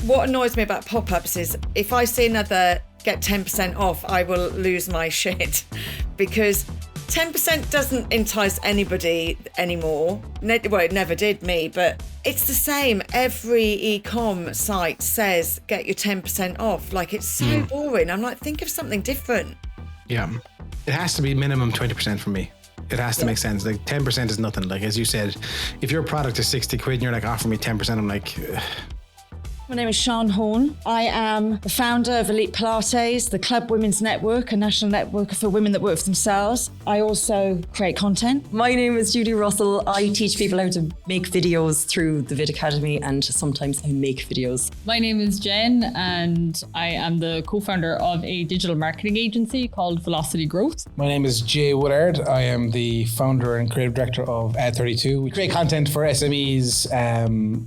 what annoys me about pop-ups is if I see another get 10% off, I will lose my shit because 10% doesn't entice anybody anymore. Well, it never did me, but it's the same. Every e-com site says get your 10% off. Like, it's so boring. I'm like, think of something different. Yeah. It has to be minimum 20% for me. It has to make sense. Like 10% is nothing. Like, as you said, if your product is 60 quid and you're like, offer me 10%, I'm like... Ugh. My name is Sian Horn. I am the founder of Elite Pilates, the Club Women's Network, a national network for women that work for themselves. I also create content. My name is Judie Russell. I teach people how to make videos through the Vid Academy, and sometimes I make videos. My name is Jen, and I am the co-founder of a digital marketing agency called Velocity Growth. My name is Jay Woodard. I am the founder and creative director of Ad32. We create content for SMEs,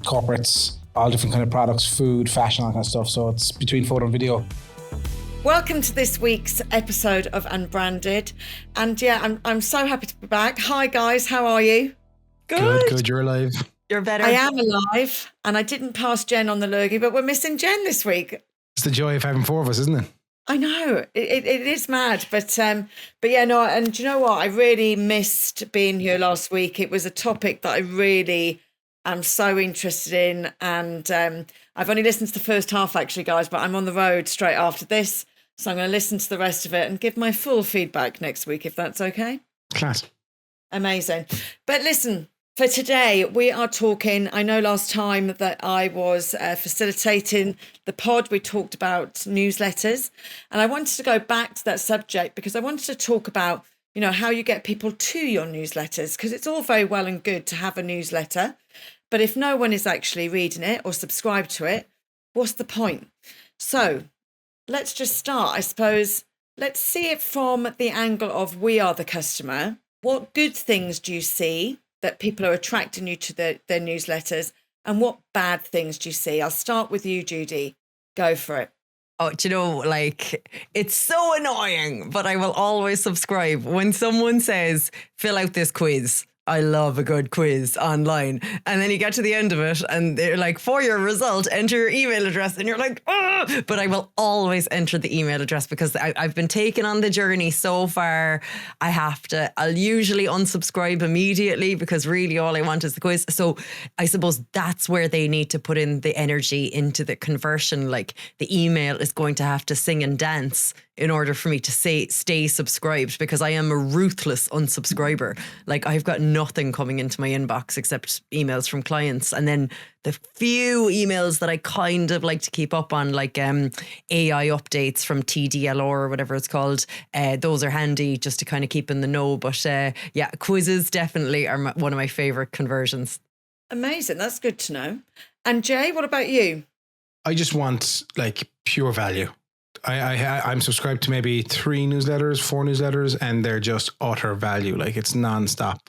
corporates, all different kind of products, food, fashion, all that kind of stuff. So it's between photo and video. Welcome to this week's episode of Unbranded. And yeah, I'm so happy to be back. Hi guys, how are you? Good. You're alive. You're better. I am alive, and I didn't pass Jen on the lurgy, but we're missing Jen this week. It's the joy of having four of us, isn't it? I know, it is mad, but yeah, no, and do you know what? I really missed being here last week. It was a topic that I really am so interested in, and I've only listened to the first half actually, guys, but I'm on the road straight after this, so I'm going to listen to the rest of it and give my full feedback next week, if that's okay. Class. Amazing. But listen, for today we are talking, I know last time that I was facilitating the pod, we talked about newsletters, and I wanted to go back to that subject because I wanted to talk about, you know, how you get people to your newsletters, because it's all very well and good to have a newsletter, but if no one is actually reading it or subscribed to it, what's the point? So let's just start, I suppose. Let's see it from the angle of we are the customer. What good things do you see that people are attracting you to their newsletters, and what bad things do you see? I'll start with you, Judie. Go for it. Oh, do you know, like, it's so annoying, but I will always subscribe when someone says, fill out this quiz. I love a good quiz online. And then you get to the end of it and they're like, for your result, enter your email address. And you're like, oh, but I will always enter the email address because I've been taken on the journey so far. I'll usually unsubscribe immediately because really all I want is the quiz. So I suppose that's where they need to put in the energy into the conversion. Like, the email is going to have to sing and dance in order for me to stay subscribed, because I am a ruthless unsubscriber. Like, I've got nothing coming into my inbox except emails from clients. And then the few emails that I kind of like to keep up on, like AI updates from TDLR or whatever it's called, those are handy just to kind of keep in the know. But yeah, quizzes definitely are one of my favourite conversions. Amazing. That's good to know. And Jay, what about you? I just want like pure value. I'm subscribed to maybe 4 newsletters, and they're just utter value. Like, it's nonstop.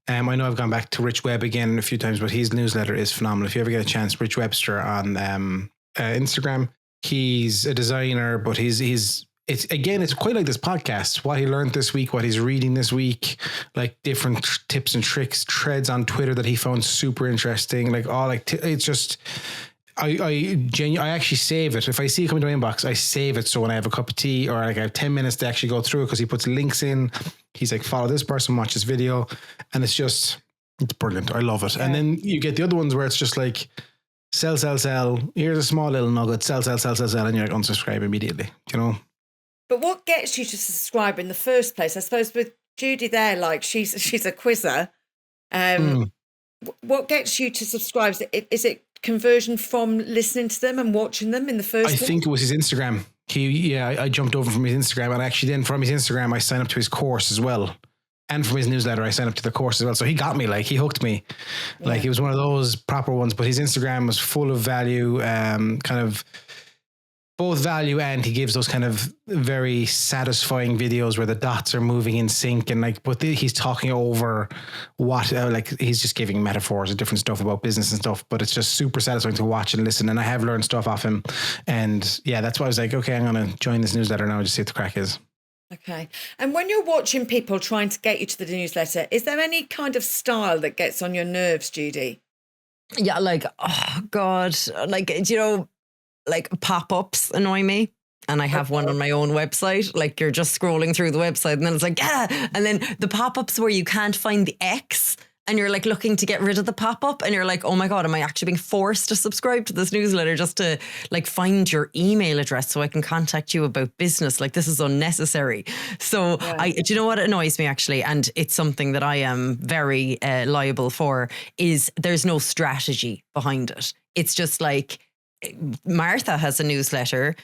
I know I've gone back to Rich Webb again a few times, but his newsletter is phenomenal. If you ever get a chance, Rich Webster on Instagram. He's a designer, but it's quite like this podcast. What he learned this week, what he's reading this week, like different tips and tricks, threads on Twitter that he found super interesting. Like, it's just. I actually save it. If I see it coming to my inbox, I save it. So when I have a cup of tea or like I have 10 minutes to actually go through it, because he puts links in. He's like, follow this person, watch this video. And it's brilliant. I love it. Yeah. And then you get the other ones where it's just like, sell. Here's a small little nugget, sell. And you're like, unsubscribe immediately, you know? But what gets you to subscribe in the first place? I suppose with Judie there, like she's a quizzer. What gets you to subscribe? Is it conversion from listening to them and watching them in the first I think it was his Instagram. I jumped over from his Instagram, and actually then from his Instagram I signed up to his course as well, and from his newsletter I signed up to the course as well. So he got me, like, he hooked me. Yeah. Like, it was one of those proper ones, but his Instagram was full of value, kind of both value, and he gives those kind of very satisfying videos where the dots are moving in sync, and like, but he's talking over what, like, he's just giving metaphors and different stuff about business and stuff, but it's just super satisfying to watch and listen. And I have learned stuff off him, and yeah, that's why I was like, okay, I'm going to join this newsletter now and just see what the crack is. Okay. And when you're watching people trying to get you to the newsletter, is there any kind of style that gets on your nerves, Judie? Yeah, like, oh God, like, you know, like pop-ups annoy me. And I have one on my own website. Like you're just scrolling through the website and then it's like, yeah. And then the pop-ups where you can't find the X and you're like looking to get rid of the pop-up and you're like, oh my God, am I actually being forced to subscribe to this newsletter just to like find your email address so I can contact you about business? Like this is unnecessary. So do you know what annoys me actually? And it's something that I am very liable for is there's no strategy behind it. It's just like Martha has a newsletter.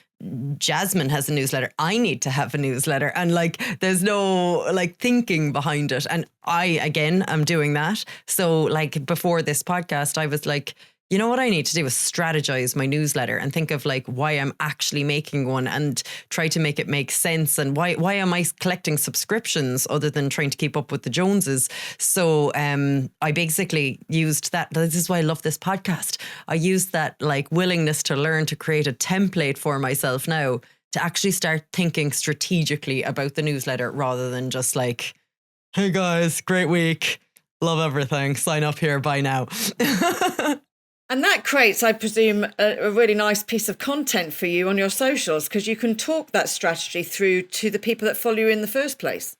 Jasmine has a newsletter. I need to have a newsletter. And like, there's no like thinking behind it. And I, again, am doing that. So like before this podcast, I was like, you know what I need to do is strategize my newsletter and think of like why I'm actually making one and try to make it make sense. And why am I collecting subscriptions other than trying to keep up with the Joneses? So I basically used that. This is why I love this podcast. I used that like willingness to learn to create a template for myself now to actually start thinking strategically about the newsletter rather than just like, hey guys, great week. Love everything. Sign up here. Bye now. And that creates, I presume, a really nice piece of content for you on your socials because you can talk that strategy through to the people that follow you in the first place.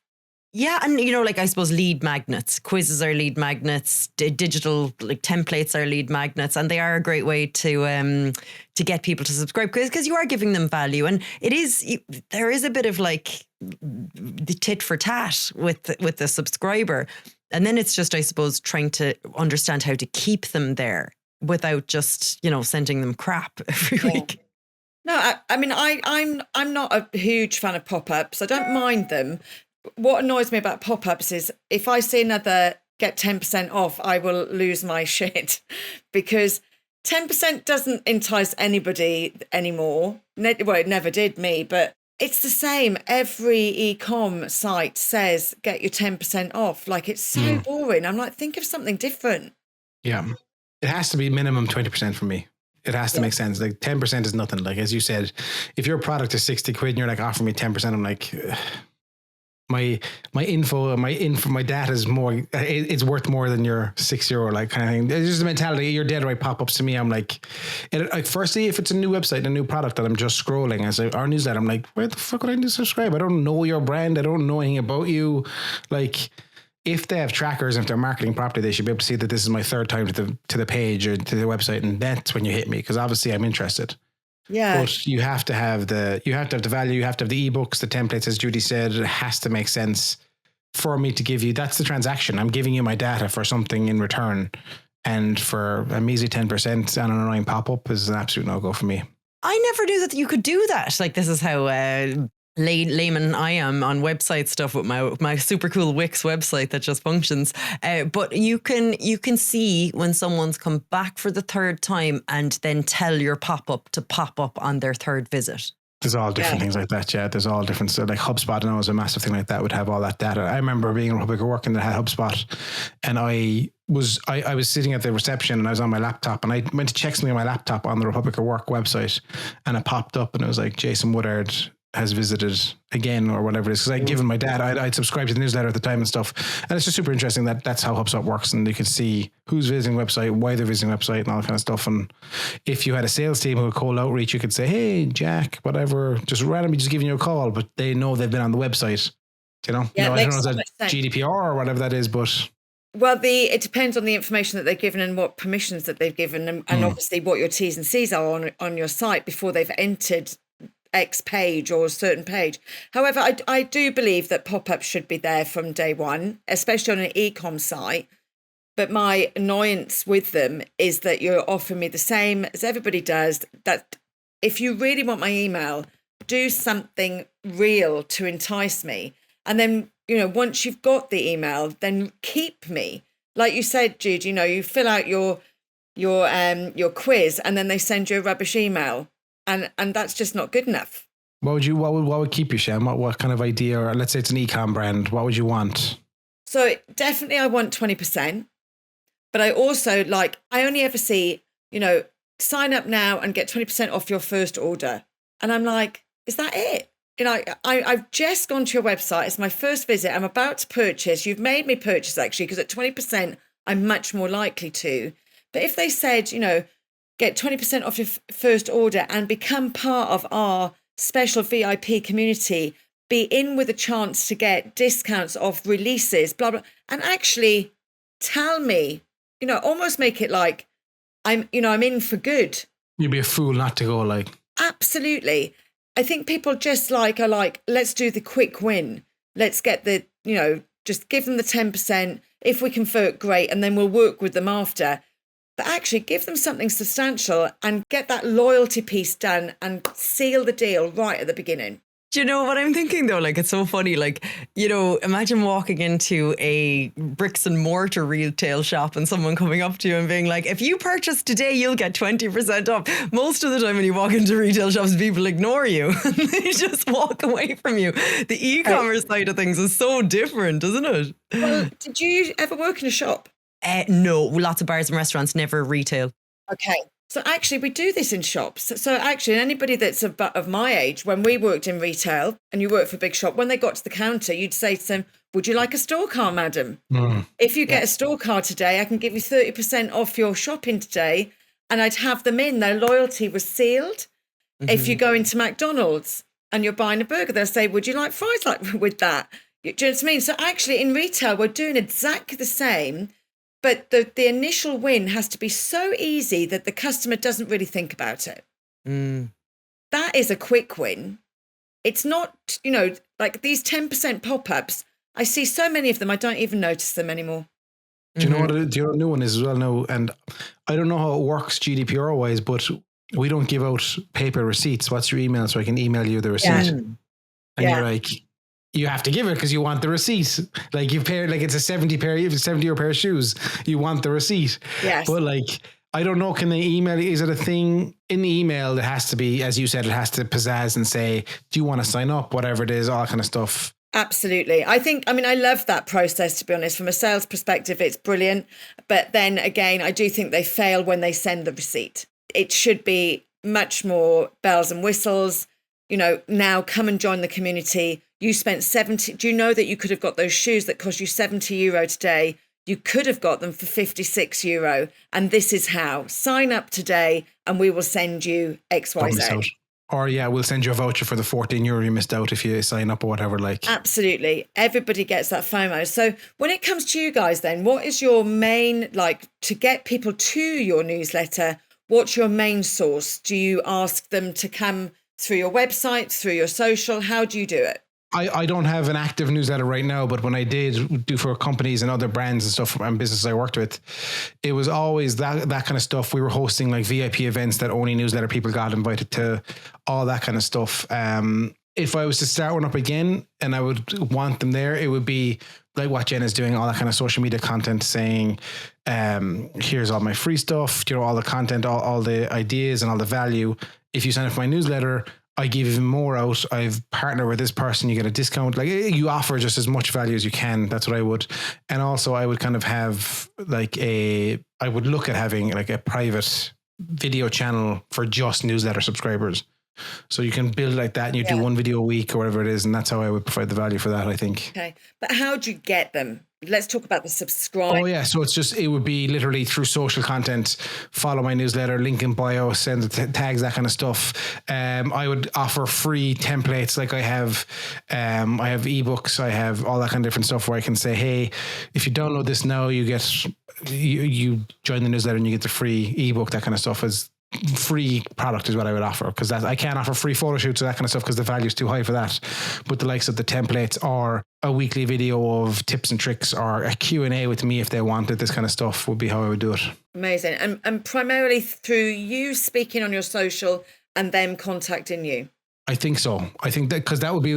Yeah. And, you know, like I suppose lead magnets, quizzes are lead magnets, digital like templates are lead magnets, and they are a great way to get people to subscribe because you are giving them value. And there is a bit of like the tit for tat with the subscriber. And then it's just, I suppose, trying to understand how to keep them there without just, you know, sending them crap every week. No, I mean, I'm not a huge fan of pop-ups. I don't mind them. What annoys me about pop-ups is if I see another get 10% off, I will lose my shit because 10% doesn't entice anybody anymore. Well, it never did me, but it's the same. Every e-com site says get your 10% off. Like it's so boring. I'm like, think of something different. Yeah. It has to be minimum 20% for me. It has to make sense. Like 10% is nothing. Like, as you said, if your product is 60 quid and you're like offering me 10%, I'm like, my data is more, it's worth more than your €6 like kind of thing. It's just the mentality. You're dead right. Pop-ups to me, I'm like firstly, if it's a new website, a new product that I'm just scrolling as our newsletter, I'm like, where the fuck would I need to subscribe? I don't know your brand. I don't know anything about you. Like, if they have trackers, if they're marketing properly, they should be able to see that this is my third time to the page or to the website, and that's when you hit me because obviously I'm interested. Yeah, but you have to have the value, you have to have the ebooks, the templates, as Judie said. It has to make sense for me to give you. That's the transaction. I'm giving you my data for something in return, and for a measly 10% on an annoying pop up is an absolute no go for me. I never knew that you could do that. Like this is how layman I am on website stuff with my super cool Wix website that just functions. But you can see when someone's come back for the third time and then tell your pop-up to pop up on their third visit. There's all different things like that. Yeah, there's all different. So like HubSpot, I know is a massive thing like that, would have all that data. I remember being in Republic of Work and they had HubSpot, and I was sitting at the reception and I was on my laptop and I went to check something on my laptop on the Republic of Work website, and it popped up and it was like Jason Woodard has visited again or whatever it is. Because I'd given my dad, I'd subscribed to the newsletter at the time and stuff. And it's just super interesting that that's how HubSpot works. And you can see who's visiting the website, why they're visiting the website and all that kind of stuff. And if you had a sales team who would cold outreach, you could say, hey, Jack, whatever, just randomly just giving you a call, but they know they've been on the website. You know, yeah, I don't know if that's GDPR or whatever that is, but... Well, it depends on the information that they've given and what permissions that they've given, and obviously what your T's and C's are on your site before they've entered X page or a certain page. However, I do believe that pop-ups should be there from day one, especially on an e-com site. But my annoyance with them is that you're offering me the same as everybody does, that if you really want my email, do something real to entice me. And then, you know, once you've got the email, then keep me. Like you said, Jude, you know, you fill out your quiz and then they send you a rubbish email. And that's just not good enough. What would keep you, Sian? What kind of idea, or let's say it's an e-com brand, what would you want? So definitely I want 20%, but I also I only ever see, you know, sign up now and get 20% off your first order. And I'm like, is that it? You know, I've just gone to your website. It's my first visit. I'm about to purchase. You've made me purchase actually, because at 20%, I'm much more likely to. But if they said, you know, get 20% off your first order and become part of our special VIP community. Be in with a chance to get discounts off releases, blah, blah. And actually tell me, almost make it like I'm in for good. You'd be a fool not to go, like. Absolutely. I think people just are like, let's do the quick win. Let's get the, just give them the 10%. If we convert, great. And then we'll work with them after. But actually give them something substantial and get that loyalty piece done and seal the deal right at the beginning. Do you know what I'm thinking though? Like, it's so funny. Like, imagine walking into a bricks and mortar retail shop and someone coming up to you and being like, if you purchase today, you'll get 20% off. Most of the time when you walk into retail shops, people ignore you and they just walk away from you. The e-commerce side of things is so different, isn't it? Well, did you ever work in a shop? No, lots of bars and restaurants, never retail. Okay. So actually, we do this in shops. So actually, anybody that's of my age, when we worked in retail and you worked for a big shop, when they got to the counter, you'd say to them, would you like a store car, madam? If you get a store car today, I can give you 30% off your shopping today. And I'd have them in. Their loyalty was sealed. If you go into McDonald's and you're buying a burger, they'll say, would you like fries with that? Do you know what I mean? So actually, in retail, we're doing exactly the same. But the initial win has to be so easy that the customer doesn't really think about it. That is a quick win. It's not, like these 10% pop-ups. I see so many of them, I don't even notice them anymore. Do you know what the new one is as well now? And I don't know how it works GDPR wise, but we don't give out paper receipts. What's your email so I can email you the receipt? And you're like, you have to give it because you want the receipt. Like you've paid, like it's a 70 euro pair of shoes. You want the receipt. Yes. But like, I don't know, can they email? Is it a thing in the email that has to be, as you said, it has to pizzazz and say, do you want to sign up? Whatever it is, all that kind of stuff. Absolutely. I love that process, to be honest. From a sales perspective, it's brilliant. But then again, I do think they fail when they send the receipt. It should be much more bells and whistles. Now come and join the community. You spent 70. Do you know that you could have got those shoes that cost you 70 euro today? You could have got them for 56 euro. And this is how. Sign up today and we will send you XYZ. Or we'll send you a voucher for the 14 euro you missed out if you sign up or whatever. Like, absolutely. Everybody gets that FOMO. So when it comes to you guys then, what is your main, to get people to your newsletter, what's your main source? Do you ask them to come through your website, through your social? How do you do it? I don't have an active newsletter right now, but when I did do for companies and other brands and stuff and businesses I worked with, it was always that kind of stuff. We were hosting like VIP events that only newsletter people got invited to, all that kind of stuff. If I was to start one up again and I would want them there, it would be like what Jen is doing, all that kind of social media content saying, here's all my free stuff, all the content, all the ideas and all the value. If you sign up for my newsletter, I give even more out. I've partnered with this person, you get a discount. Like you offer just as much value as you can. That's what I would. And also I would kind of have I would look at having like a private video channel for just newsletter subscribers. So you can build like that and you do one video a week or whatever it is. And that's how I would provide the value for that, I think. Okay. But how do you get them? Let's talk about the subscribe. Oh yeah. So it would be literally through social content, follow my newsletter, link in bio, send the tags, that kind of stuff. I would offer free templates. Like I have ebooks, I have all that kind of different stuff where I can say, hey, if you download this now, you join the newsletter and you get the free ebook, that kind of stuff. Is free product is what I would offer, because I can't offer free photo shoots or that kind of stuff because the value is too high for that. But the likes of the templates or a weekly video of tips and tricks or a Q&A with me if they wanted, this kind of stuff would be how I would do it. Amazing. And primarily through you speaking on your social and them contacting you. I think so. I think that because that would be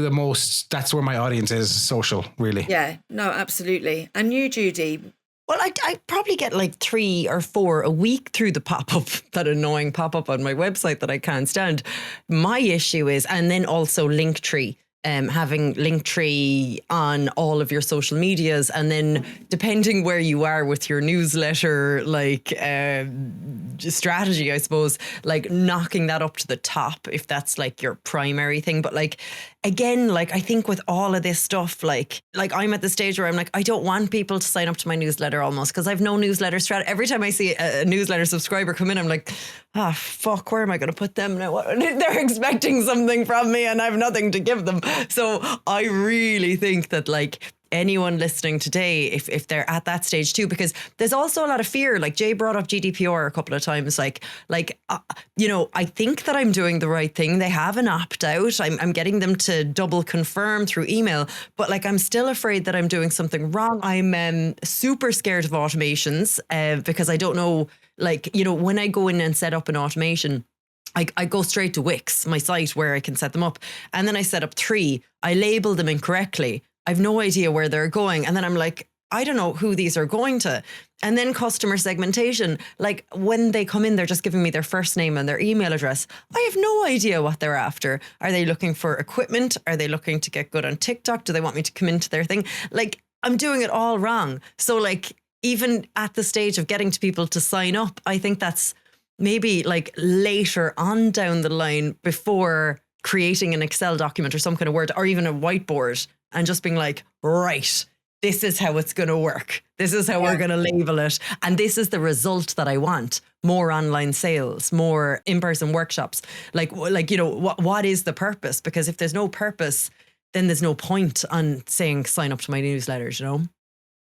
that's where my audience is, social, really. Yeah, no, absolutely. And you, Judie? Well, I probably get like 3 or 4 a week through the pop-up, that annoying pop-up on my website that I can't stand. My issue is, and then also Linktree, having Linktree on all of your social medias, and then depending where you are with your newsletter, strategy, I suppose, like knocking that up to the top if that's like your primary thing. But like again, like I think with all of this stuff, like I'm at the stage where I'm like, I don't want people to sign up to my newsletter almost, because I've no newsletter strategy. Every time I see a newsletter subscriber come in, I'm like, fuck, where am I going to put them now? They're expecting something from me and I have nothing to give them. So I really think that like anyone listening today, if they're at that stage too, because there's also a lot of fear. Like Jay brought up GDPR a couple of times. You know, I think that I'm doing the right thing. They have an opt out. I'm getting them to double confirm through email, but like I'm still afraid that I'm doing something wrong. I'm super scared of automations because I don't know. Like, you know, when I go in and set up an automation, I go straight to Wix, my site where I can set them up, and then I set up 3. I label them incorrectly. I've no idea where they're going. And then I'm like, I don't know who these are going to. And then customer segmentation, like when they come in, they're just giving me their first name and their email address. I have no idea what they're after. Are they looking for equipment? Are they looking to get good on TikTok? Do they want me to come into their thing? Like, I'm doing it all wrong. So like, even at the stage of getting to people to sign up, I think that's maybe like later on down the line, before creating an Excel document or some kind of Word or even a whiteboard, and just being like, right, this is how it's going to work. This is how we're going to label it. And this is the result that I want. More online sales, more in-person workshops. Like, you know, what is the purpose? Because if there's no purpose, then there's no point on saying, sign up to my newsletters, you know?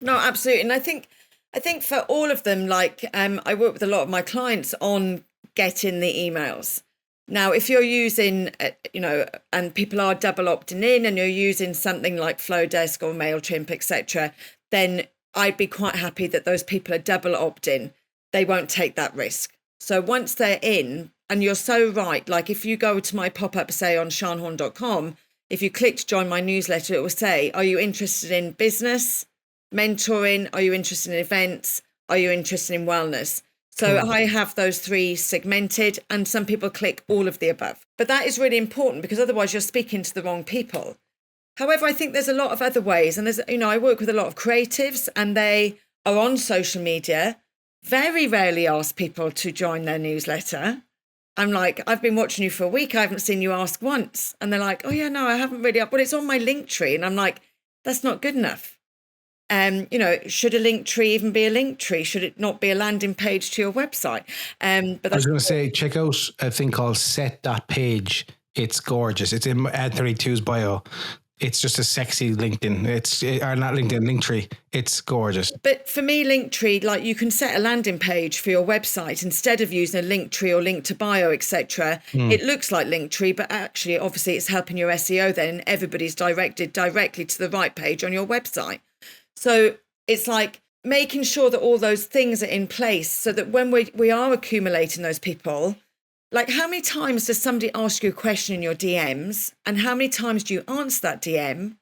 No, absolutely. And I think for all of them, like I work with a lot of my clients on getting the emails. Now, if you're using, you know, and people are double opting in and you're using something like Flowdesk or MailChimp, etc., then I'd be quite happy that those people are double opt-in. They won't take that risk. So once they're in, and you're so right, like if you go to my pop-up, say on sianhorn.com, if you click to join my newsletter, it will say, are you interested in business, mentoring? Are you interested in events? Are you interested in wellness? So I have those 3 segmented, and some people click all of the above. But that is really important, because otherwise you're speaking to the wrong people. However, I think there's a lot of other ways. And there's, you know, I work with a lot of creatives and they are on social media, very rarely ask people to join their newsletter. I'm like, I've been watching you for a week. I haven't seen you ask once. And they're like, oh yeah, no, I haven't really. Well, it's on my link tree. And I'm like, that's not good enough. You know, should a link tree even be a link tree? Should it not be a landing page to your website? But I was going to say, check out a thing called set.page. It's gorgeous. It's in Ad32's bio. It's just a sexy LinkedIn. Or not LinkedIn, Linktree. It's gorgeous. But for me, Linktree, like you can set a landing page for your website instead of using a Linktree or link to bio, etc. It looks like Linktree, but actually, obviously, it's helping your SEO then, and everybody's directed directly to the right page on your website. So it's like making sure that all those things are in place so that when we are accumulating those people, like how many times does somebody ask you a question in your DMs, and how many times do you answer that DM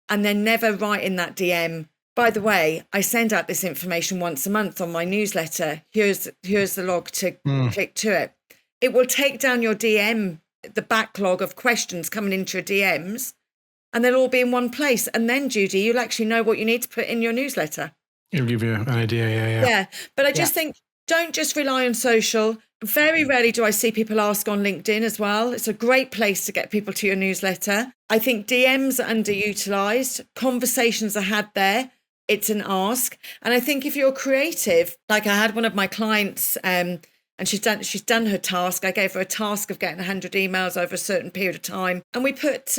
and then never write in that DM, by the way, I send out this information once a month on my newsletter. Here's the log to click to it. It will take down your DM, the backlog of questions coming into your DMs, and they'll all be in one place. And then, Judie, you'll actually know what you need to put in your newsletter. It'll give you an idea, Yeah, but I just think, don't just rely on social. Very rarely do I see people ask on LinkedIn as well. It's a great place to get people to your newsletter. I think DMs are underutilized. Conversations are had there. It's an ask. And I think if you're creative, like I had one of my clients, and she's done her task. I gave her a task of getting 100 emails over a certain period of time. And we put,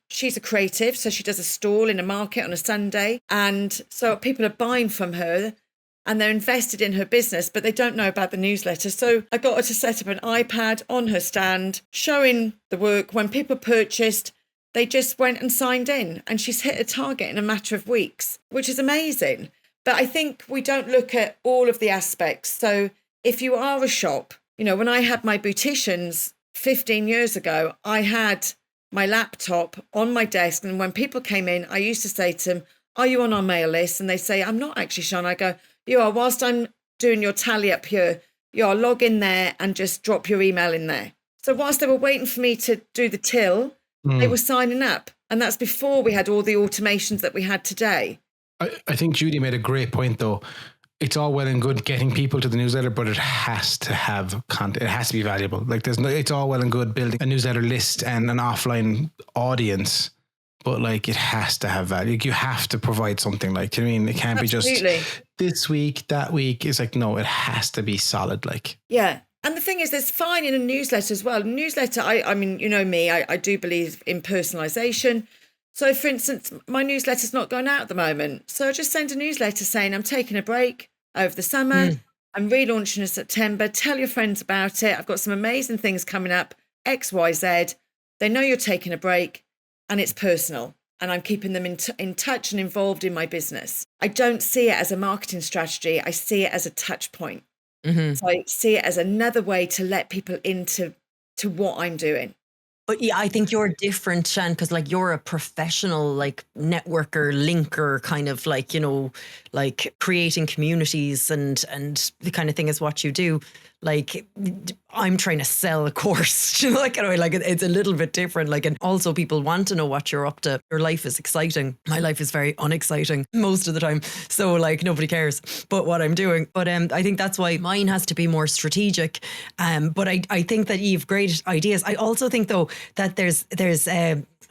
she's a creative, so she does a stall in a market on a Sunday. And so people are buying from her and they're invested in her business, but they don't know about the newsletter. So I got her to set up an iPad on her stand, showing the work. When people purchased, they just went and signed in, and she's hit a target in a matter of weeks, which is amazing. But I think we don't look at all of the aspects. So if you are a shop, you know, when I had my beauticians 15 years ago, I had my laptop on my desk. And when people came in, I used to say to them, are you on our mail list? And they say, I'm not actually, Sian. I go, you are. Whilst I'm doing your tally up here, you are, log in there and just drop your email in there. So whilst they were waiting for me to do the till, they were signing up. And that's before we had all the automations that we had today. I think Judie made a great point, though. it's all well and good getting people to the newsletter, but it has to have content. It has to be valuable. Like it's all well and good building a newsletter list and an offline audience, but like it has to have value. You have to provide something. Like, you know what I mean? It can't Absolutely. be just this week, that week. It's like, no, it has to be solid. Like, yeah. And the thing is, there's fine in a newsletter as well. Newsletter, I mean, you know me, I do believe in personalization. So, for instance, my newsletter's not going out at the moment. So I just send a newsletter saying I'm taking a break over the summer. I'm relaunching in September. Tell your friends about it. I've got some amazing things coming up, X, Y, Z. They know you're taking a break and it's personal. And I'm keeping them in touch and involved in my business. I don't see it as a marketing strategy. I see it as a touch point. So I see it as another way to let people into what I'm doing. But yeah, I think you're different, Sian, because like you're a professional, like networker, linker, kind of like, you know, like creating communities and the kind of thing is what you do. Like I'm trying to sell a course, you know, like, anyway, like it's a little bit different. Like, and also people want to know what you're up to. Your life is exciting. My life is very unexciting most of the time. So like nobody cares but what I'm doing. But I think that's why mine has to be more strategic. But I think that you've great ideas. I also think though that there's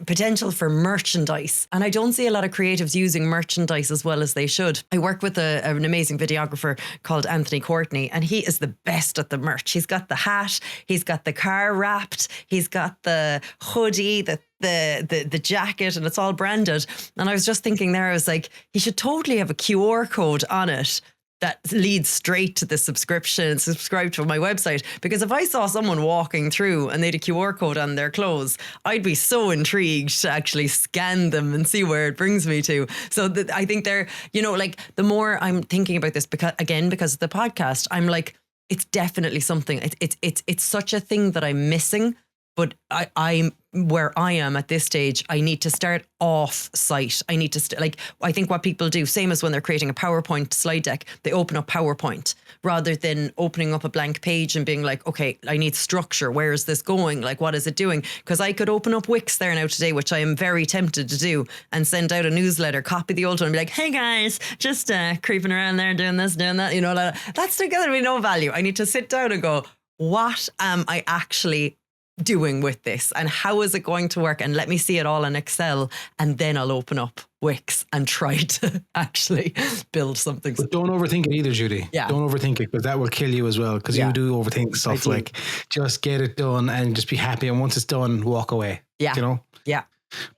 potential for merchandise. And I don't see a lot of creatives using merchandise as well as they should. I work with an amazing videographer called Anthony Courtney, and he is the best at the merch. He's got the hat, he's got the car wrapped, he's got the hoodie, the jacket, and it's all branded. And I was just thinking there, I was like, he should totally have a QR code on it that leads straight to the subscription, subscribe to my website. Because if I saw someone walking through and they had a QR code on their clothes, I'd be so intrigued to actually scan them and see where it brings me to. So I think they're, you know, like the more I'm thinking about this, because of the podcast, I'm like, it's definitely something. It's such a thing that I'm missing. But I'm where I am at this stage, I need to start off site. I need to like, I think what people do, same as when they're creating a PowerPoint slide deck, they open up PowerPoint rather than opening up a blank page and being like, okay, I need structure. Where is this going? Like, what is it doing? Because I could open up Wix there now today, which I am very tempted to do, and send out a newsletter, copy the old one and be like, hey guys, just creeping around there, doing this, doing that, you know, that's together with no value. I need to sit down and go, what am I actually doing with this and how is it going to work, and let me see it all in Excel, and then I'll open up Wix and try to actually build something. But don't overthink it either, Judie. Yeah. Don't overthink it, because that will kill you as well, because you do overthink stuff. Like, just get it done and just be happy, and once it's done, walk away. Yeah. You know? Yeah.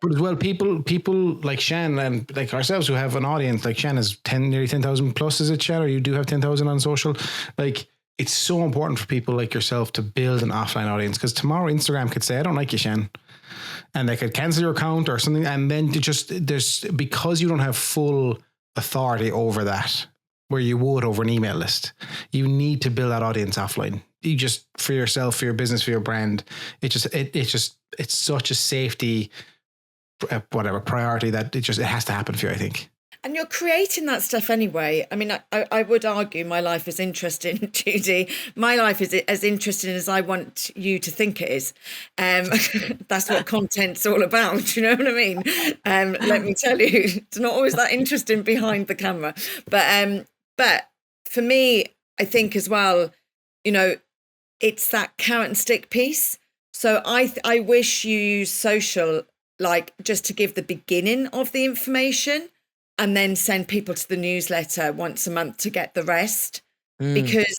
But as well, people like Sian and like ourselves who have an audience, like Sian is nearly 10,000 plus, is it, Sian? Or you do have 10,000 on social? Like, it's so important for people like yourself to build an offline audience, because tomorrow Instagram could say, I don't like you, Sian, and they could cancel your account or something. And then because you don't have full authority over that, where you would over an email list, you need to build that audience offline. You just, for yourself, for your business, for your brand, it's such a safety, priority that it has to happen for you, I think. And you're creating that stuff anyway. I mean, I would argue my life is interesting, Judie. My life is as interesting as I want you to think it is. That's what content's all about. You know what I mean? Let me tell you, it's not always that interesting behind the camera. But for me, I think as well, you know, it's that carrot and stick piece. So I wish you use social, like, just to give the beginning of the information, and then send people to the newsletter once a month to get the rest, because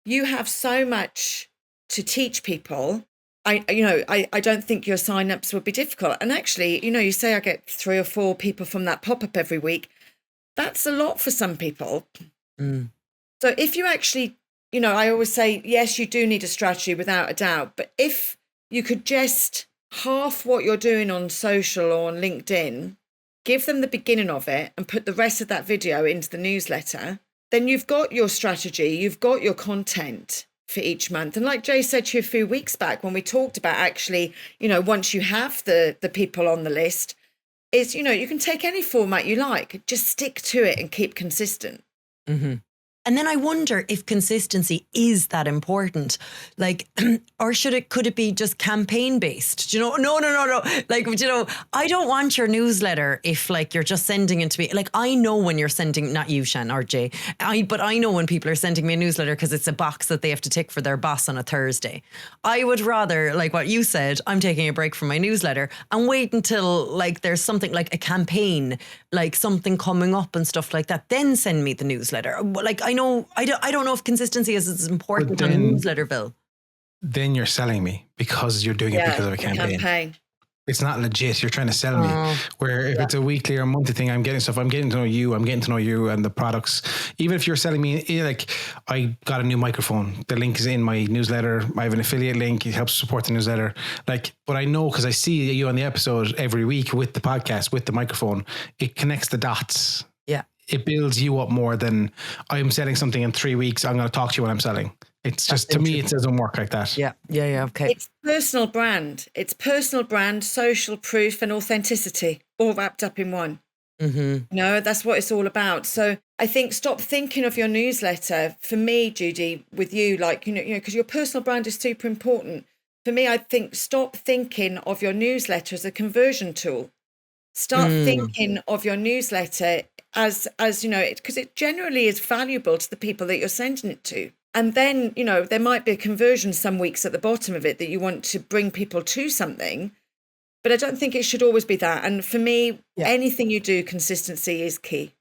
you have so much to teach people. I don't think your signups would be difficult. And actually, you know, you say I get 3 or 4 people from that pop-up every week. That's a lot for some people. So if you actually, you know, I always say, yes, you do need a strategy without a doubt. But if you could just half what you're doing on social or on LinkedIn, give them the beginning of it and put the rest of that video into the newsletter, then you've got your strategy, you've got your content for each month. And like Jay said to you a few weeks back when we talked about, actually, you know, once you have the people on the list, is, you know, you can take any format you like, just stick to it and keep consistent. And then I wonder if consistency is that important, like, or could it be just campaign based? Do you know? No. Like, you know, I don't want your newsletter if like you're just sending it to me. Like, I know when you're sending, not you, Shan or Jay, but I know when people are sending me a newsletter because it's a box that they have to tick for their boss on a Thursday. I would rather, like what you said, I'm taking a break from my newsletter and wait until like there's something like a campaign, like something coming up and stuff like that. Then send me the newsletter. Like, I don't know if consistency is as important on a newsletter, Bill. Then you're selling me because you're doing it because of a campaign. It's not legit. You're trying to sell me. Where if it's a weekly or monthly thing, I'm getting to know you. I'm getting to know you and the products. Even if you're selling me, like, I got a new microphone. The link is in my newsletter. I have an affiliate link. It helps support the newsletter. Like, but I know because I see you on the episode every week with the podcast, with the microphone. It connects the dots. Yeah. It builds you up more than I'm selling something in 3 weeks. I'm going to talk to you when I'm selling. It's just, to me, it doesn't work like that. Yeah. Okay. It's personal brand. It's personal brand, social proof, and authenticity, all wrapped up in one. Mm-hmm. You know, that's what it's all about. So I think stop thinking of your newsletter. For me, Judie, with you, like, you know, because your personal brand is super important. For me, I think stop thinking of your newsletter as a conversion tool. Start thinking of your newsletter as you know, because it generally is valuable to the people that you're sending it to. And then, you know, there might be a conversion some weeks at the bottom of it that you want to bring people to something, but I don't think it should always be that. And for me, anything you do, consistency is key.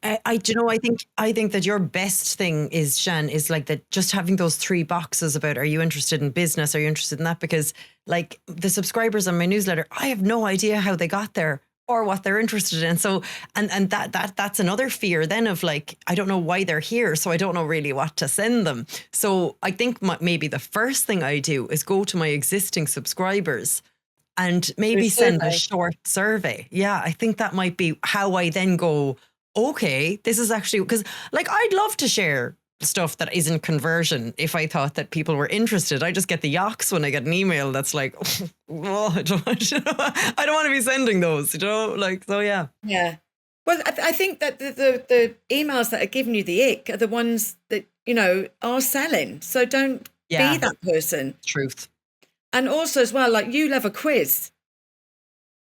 I think that your best thing is, Shan, is like that, just having those 3 boxes about, are you interested in business? Are you interested in that? Because like the subscribers on my newsletter, I have no idea how they got there or what they're interested in. So, and that's another fear then of like, I don't know why they're here, so I don't know really what to send them. So I think maybe the first thing I do is go to my existing subscribers and maybe send a short survey. Yeah, I think that might be how I then go, okay, this is actually, because like I'd love to share stuff that isn't conversion if I thought that people were interested. I just get the yucks when I get an email that's like, oh, I don't want to be sending those, you know, like, so yeah. Yeah. Well, I think that the emails that are giving you the ick are the ones that, you know, are selling. So don't be that person. Truth. And also as well, like, you love a quiz.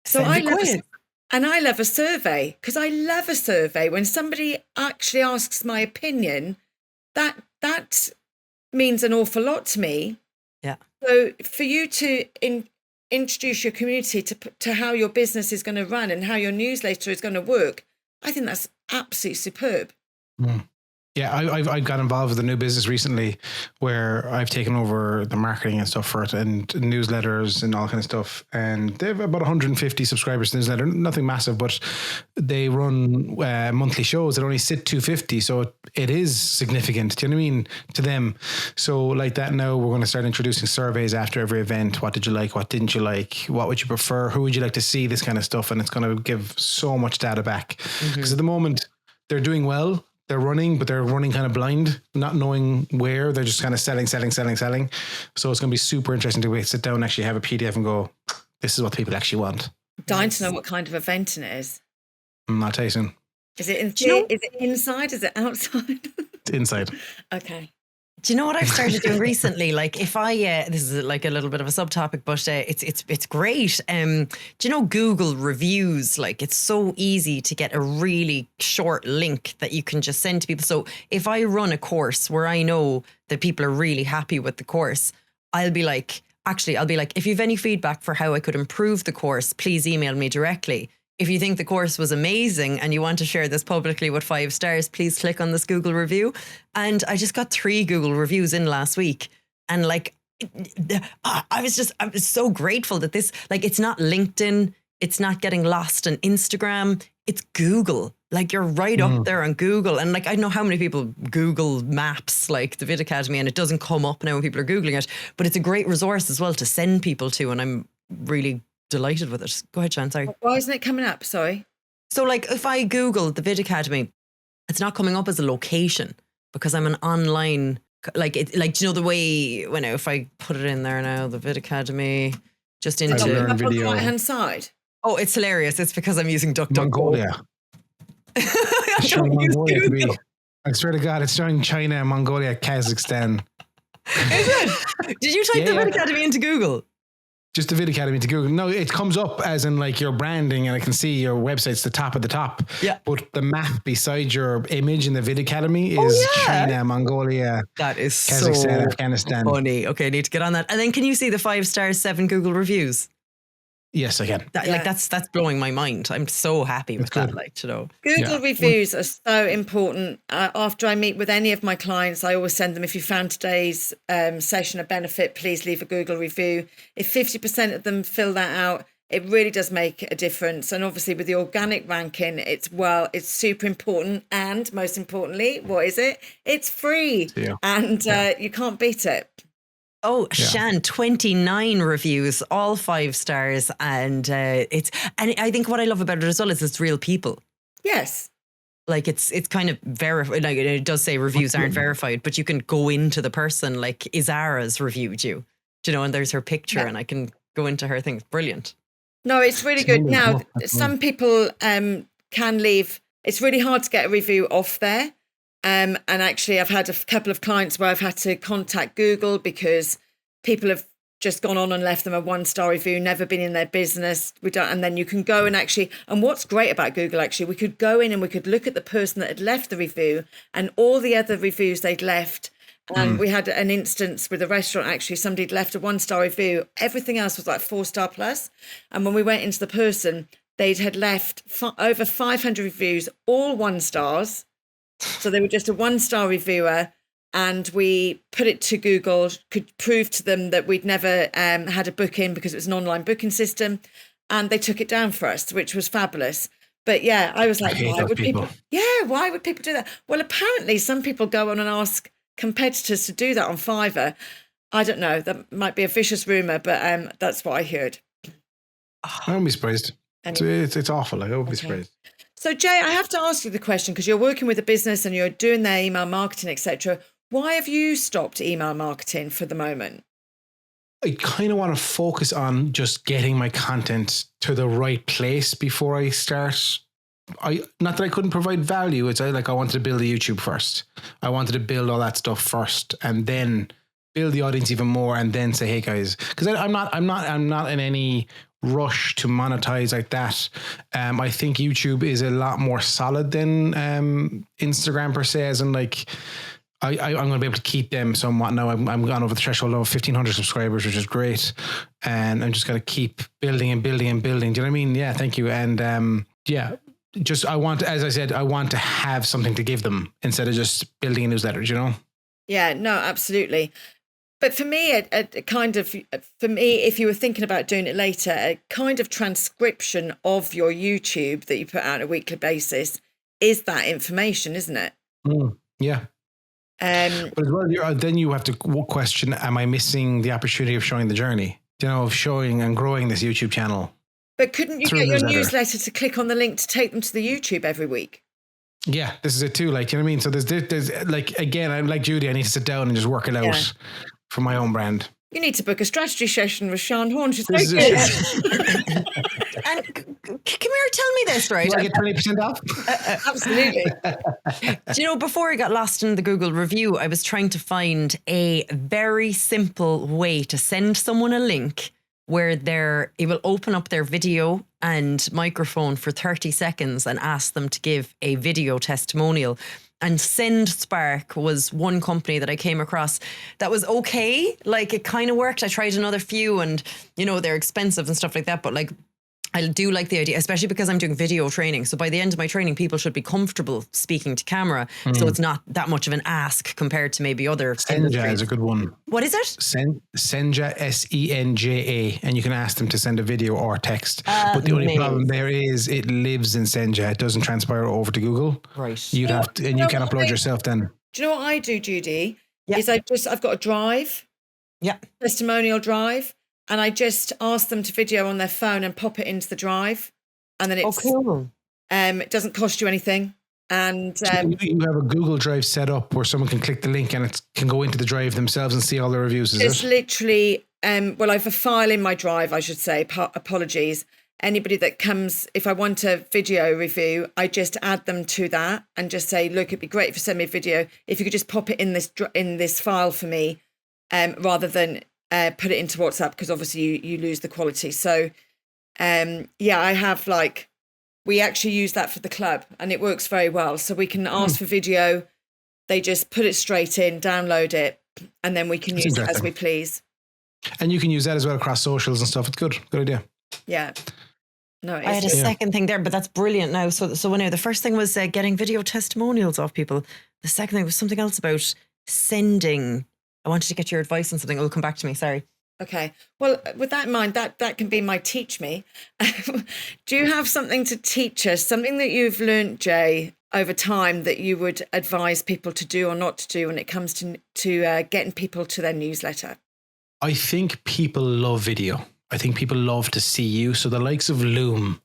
So I love a survey, because I love a survey. When somebody actually asks my opinion, that means an awful lot to me. Yeah. So for you to introduce your community to how your business is going to run and how your newsletter is going to work, I think that's absolutely superb. Yeah, I got involved with a new business recently where I've taken over the marketing and stuff for it, and newsletters and all kind of stuff. And they have about 150 subscribers to the newsletter, nothing massive, but they run monthly shows that only sit 250. So it is significant, do you know what I mean, to them. So like that now we're going to start introducing surveys after every event. What did you like? What didn't you like? What would you prefer? Who would you like to see? This kind of stuff. And it's going to give so much data back. Because at the moment they're doing well. They're running, but they're running kind of blind, not knowing where. They're just kind of selling. So it's going to be super interesting to sit down and actually have a PDF and go, this is what people actually want. I'm dying to know what kind of event it is. I'll tell you soon. Is it is it inside? Is it outside? It's inside. Okay. Do you know what I've started doing recently? Like if I, this is like a little bit of a subtopic, but it's great. Do you know Google reviews? Like it's so easy to get a really short link that you can just send to people. So if I run a course where I know that people are really happy with the course, I'll be like, if you have any feedback for how I could improve the course, please email me directly. If you think the course was amazing and you want to share this publicly with 5 stars, please click on this Google review. And I just got 3 Google reviews in last week. And like, I was so grateful that this, like, it's not LinkedIn. It's not getting lost on Instagram. It's Google. Like you're right up there on Google. And like, I don't know how many people Google Maps, like the Vid Academy, and it doesn't come up now when people are Googling it, but it's a great resource as well to send people to. And I'm really delighted with it. Go ahead, Sean. Sorry. Why isn't it coming up? Sorry. So like if I Google the Vid Academy, it's not coming up as a location because I'm an online, like it, like, do you know the way when if I put it in there now, the Vid Academy, just into on the right hand side. Oh, it's hilarious. It's because I'm using DuckDuckGo. Mongolia. I don't use Google. I swear to God, it's showing China, Mongolia, Kazakhstan. Is it? Did you type the Vid Academy into Google? Just the Vid Academy to Google. No, it comes up as in like your branding, and I can see your website's the top of the top. Yeah. But the map beside your image in the Vid Academy is China, Mongolia, That is Kazakhstan, so Afghanistan. funny. Okay, I need to get on that. And then can you see the 5 stars, 7 Google reviews? Yes, I can. Like that's blowing my mind. I'm so happy with that. Like, you know, Google reviews are so important. After I meet with any of my clients, I always send them, if you found today's session a benefit, please leave a Google review. If 50% of them fill that out, it really does make a difference. And obviously with the organic ranking, it's super important. And most importantly, what is it? It's free. Yeah. And you can't beat it. Oh, Sian, 29 reviews, all 5 stars. And and I think what I love about it as well is it's real people. Yes. Like it's kind of verified. Like it does say reviews aren't verified, but you can go into the person. Like Izara's reviewed you, do you know, and there's her picture, and I can go into her thing. Brilliant. No, it's really good. Now, some people can leave. It's really hard to get a review off there. And actually, I've had a couple of clients where I've had to contact Google because people have just gone on and left them a 1-star review, never been in their business. And then you can go and actually, and what's great about Google, actually, we could go in and we could look at the person that had left the review and all the other reviews they'd left. And we had an instance with a restaurant, actually, somebody had left a 1-star review. Everything else was like 4-star plus. And when we went into the person, they had left over 500 reviews, all 1 stars. So they were just a 1-star reviewer, and we put it to Google, could prove to them that we'd never had a booking because it was an online booking system, and they took it down for us, which was fabulous. But yeah, I was like, why would people do that? Well, apparently some people go on and ask competitors to do that on Fiverr. I don't know, that might be a vicious rumor, but that's what I heard. I won't be surprised. It's awful. Like, I won't be surprised. So Jay, I have to ask you the question, because you're working with a business and you're doing their email marketing, etc. Why have you stopped email marketing for the moment? I kind of want to focus on just getting my content to the right place before I start. Not that I couldn't provide value. It's like I wanted to build the YouTube first. I wanted to build all that stuff first, and then build the audience even more, and then say, hey guys, because I'm not in any rush to monetize like that. I think YouTube is a lot more solid than Instagram per se, as in like I'm going to be able to keep them somewhat now. I'm gone over the threshold of 1,500 subscribers, which is great, and I'm just going to keep building and building and building. Do you know what I mean? Yeah, thank you. And just I want, as I said, I want to have something to give them instead of just building a newsletter. Do you know? Yeah, no, absolutely. But for me, if you were thinking about doing it later, a kind of transcription of your YouTube that you put out on a weekly basis is that information, isn't it? Yeah. But as well, then you have to question, am I missing the opportunity of showing the journey? You know, of showing and growing this YouTube channel. But couldn't you get your newsletter to click on the link to take them to the YouTube every week? Yeah, this is it too. Like, you know what I mean? So there's like, again, I'm like Judie, I need to sit down and just work it out for my own brand. You need to book a strategy session with Sian Horn. She's very good. And come here, tell me this, right? Do I get 20% off? Absolutely. Do you know, before I got lost in the Google review, I was trying to find a very simple way to send someone a link where it will open up their video and microphone for 30 seconds and ask them to give a video testimonial. And SendSpark was one company that I came across that was okay. Like, it kind of worked. I tried another few, and, you know, they're expensive and stuff like that. But like, I do like the idea, especially because I'm doing video training. So by the end of my training, people should be comfortable speaking to camera. So it's not that much of an ask compared to maybe other Senja is a good one. What is it? Senja, Senja, and you can ask them to send a video or text. But the only problem there is it lives in Senja. It doesn't transpire over to Google. Right. You'd have to, and you can upload yourself then. Do you know what I do, Judie? Is I've got a drive. Yeah. Testimonial drive. And I just ask them to video on their phone and pop it into the drive. And then it's cool. It doesn't cost you anything. And you have a Google Drive set up where someone can click the link and it can go into the drive themselves and see all the reviews. It's literally, I have a file in my drive, I should say, apologies. anybody that comes, if I want a video review, I just add them to that and just say, look, it'd be great if you send me a video. If you could just pop it in this file for me, rather than put it into WhatsApp, because obviously you lose the quality. So I have we actually use that for the club and it works very well. So we can ask for video, they just put it straight in, download it, and then we can use it as we please. And you can use that as well across socials and stuff. It's good idea. Yeah. No, I had a second thing there, but that's brilliant now. So anyway, the first thing was getting video testimonials off people. The second thing was something else about sending. I wanted to get your advice on something. It'll come back to me. Sorry. Okay. Well, with that in mind, that can be my teach me. Do you have something to teach us, something that you've learned, Jay, over time that you would advise people to do or not to do when it comes to getting people to their newsletter? I think people love video. I think people love to see you. So the likes of Loom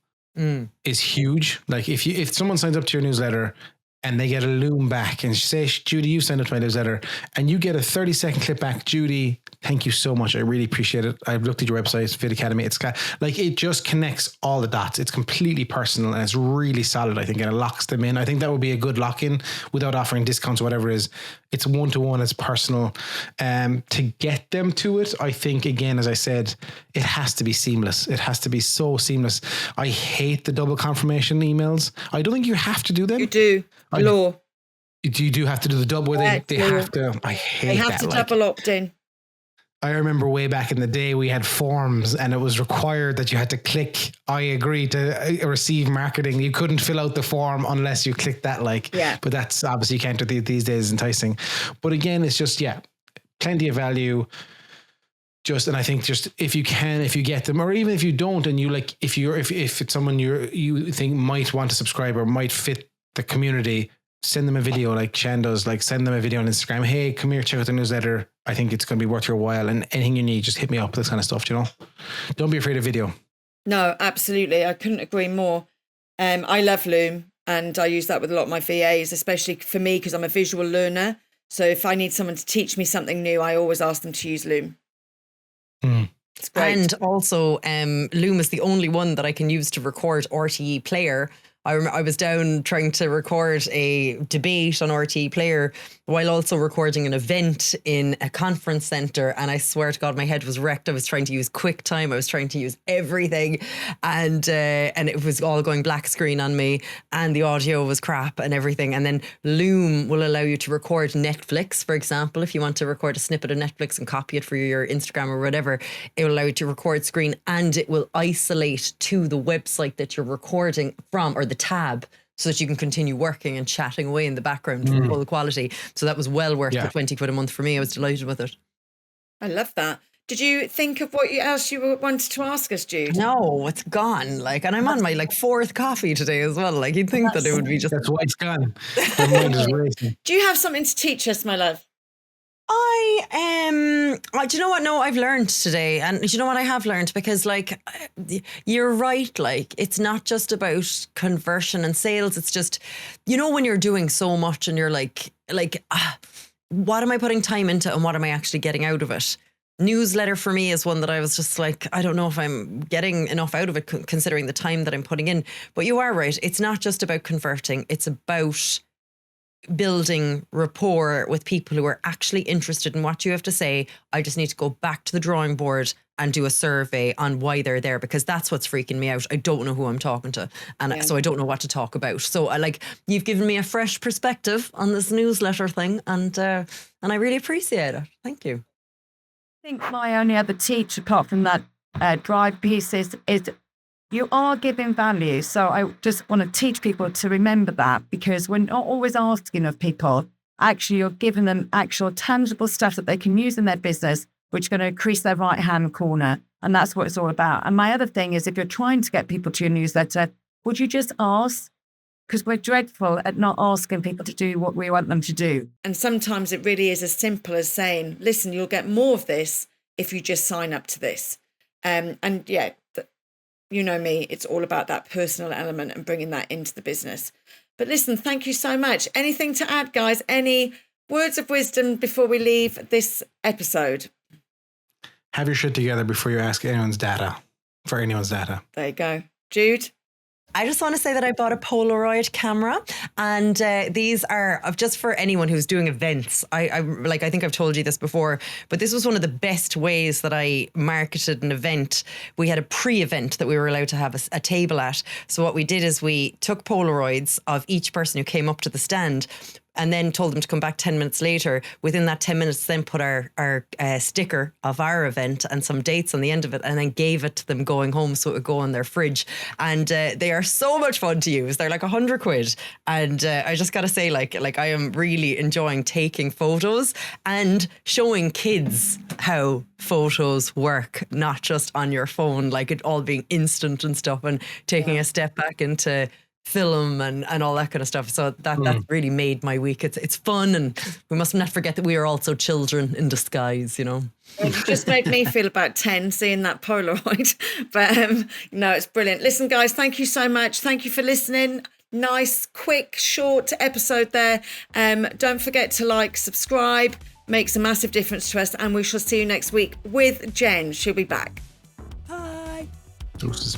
is huge. Like if someone signs up to your newsletter and they get a Loom back and say, Judie, you signed up to my newsletter, and you get a 30-second clip back, Judie, thank you so much. I really appreciate it. I've looked at your website, Fit Academy. It's got it just connects all the dots. It's completely personal and it's really solid, I think, and it locks them in. I think that would be a good lock-in without offering discounts or whatever it is. It's one-to-one, it's personal. To get them to it, I think, again, as I said, it has to be seamless. It has to be so seamless. I hate the double confirmation emails. I don't think you have to do them. You do. Law. You do have to do the double where they have to. I hate that. They have to double opt in. I remember way back in the day, we had forms and it was required that you had to click, I agree to receive marketing. You couldn't fill out the form unless you clicked that but that's obviously you can't do these days, enticing. But again, it's just, plenty of value. And I think just if you get them, or even if you don't, and you if it's someone you think might want to subscribe or might fit the community, send them a video like Shan does, send them a video on Instagram. Hey, come here, check out the newsletter. I think it's going to be worth your while, and anything you need, just hit me up, this kind of stuff, Don't be afraid of video. No, absolutely. I couldn't agree more. I love Loom and I use that with a lot of my VAs, especially for me, because I'm a visual learner. So if I need someone to teach me something new, I always ask them to use Loom. It's great. And also, Loom is the only one that I can use to record RTE Player. I was down trying to record a debate on RTE Player while also recording an event in a conference centre, and I swear to God, my head was wrecked. I was trying to use QuickTime, I was trying to use everything, and it was all going black screen on me, and the audio was crap and everything. And then Loom will allow you to record Netflix, for example. If you want to record a snippet of Netflix and copy it for your Instagram or whatever, it will allow you to record screen, and it will isolate to the website that you're recording from, or the tab, so that you can continue working and chatting away in the background for full quality. So that was well worth the 20 quid a month for me. I was delighted with it. I love that. Did you think of what else you wanted to ask us, Jude? No, it's gone. And I'm on my fourth coffee today as well. You'd think that it would be just... That's why it's gone. My mind is racing. Do you have something to teach us, my love? Do you know what? No, I've learned today. And do you know what I have learned? Because you're right. It's not just about conversion and sales. It's just, when you're doing so much and you're what am I putting time into and what am I actually getting out of it? Newsletter for me is one that I was just I don't know if I'm getting enough out of it considering the time that I'm putting in. But you are right. It's not just about converting. It's about building rapport with people who are actually interested in what you have to say. I just need to go back to the drawing board and do a survey on why they're there, because that's what's freaking me out. I don't know who I'm talking to, and so I don't know what to talk about. So you've given me a fresh perspective on this newsletter thing, and I really appreciate it. Thank you. I think my only other teach, apart from that drive piece, is you are giving value. So I just want to teach people to remember that, because we're not always asking of people. Actually, you're giving them actual tangible stuff that they can use in their business, which is going to increase their right-hand corner. And that's what it's all about. And my other thing is, if you're trying to get people to your newsletter, would you just ask? Because we're dreadful at not asking people to do what we want them to do. And sometimes it really is as simple as saying, listen, you'll get more of this if you just sign up to this. You know me, it's all about that personal element and bringing that into the business. But listen, thank you so much. Anything to add, guys? Any words of wisdom before we leave this episode? Have your shit together before you ask anyone's data. for anyone's data. There you go. Jude? I just want to say that I bought a Polaroid camera, and these are just for anyone who's doing events. I think I've told you this before, but this was one of the best ways that I marketed an event. We had a pre-event that we were allowed to have a table at. So what we did is we took Polaroids of each person who came up to the stand, and then told them to come back 10 minutes later. Within that 10 minutes, then put our sticker of our event and some dates on the end of it, and then gave it to them going home so it would go on their fridge. And they are so much fun to use. They're like £100. And I just got to say, like I am really enjoying taking photos and showing kids how photos work, not just on your phone, like it all being instant and stuff, and taking a step back into film and all that kind of stuff. So that's really made my week. It's fun, and we must not forget that we are also children in disguise, you know. Well, you just made me feel about 10 seeing that Polaroid. But no, it's brilliant. Listen, guys, thank you so much. Thank you for listening. Nice, quick, short episode there. Don't forget to like, subscribe. Makes a massive difference to us. And we shall see you next week with Jen. She'll be back. Bye. Deuces.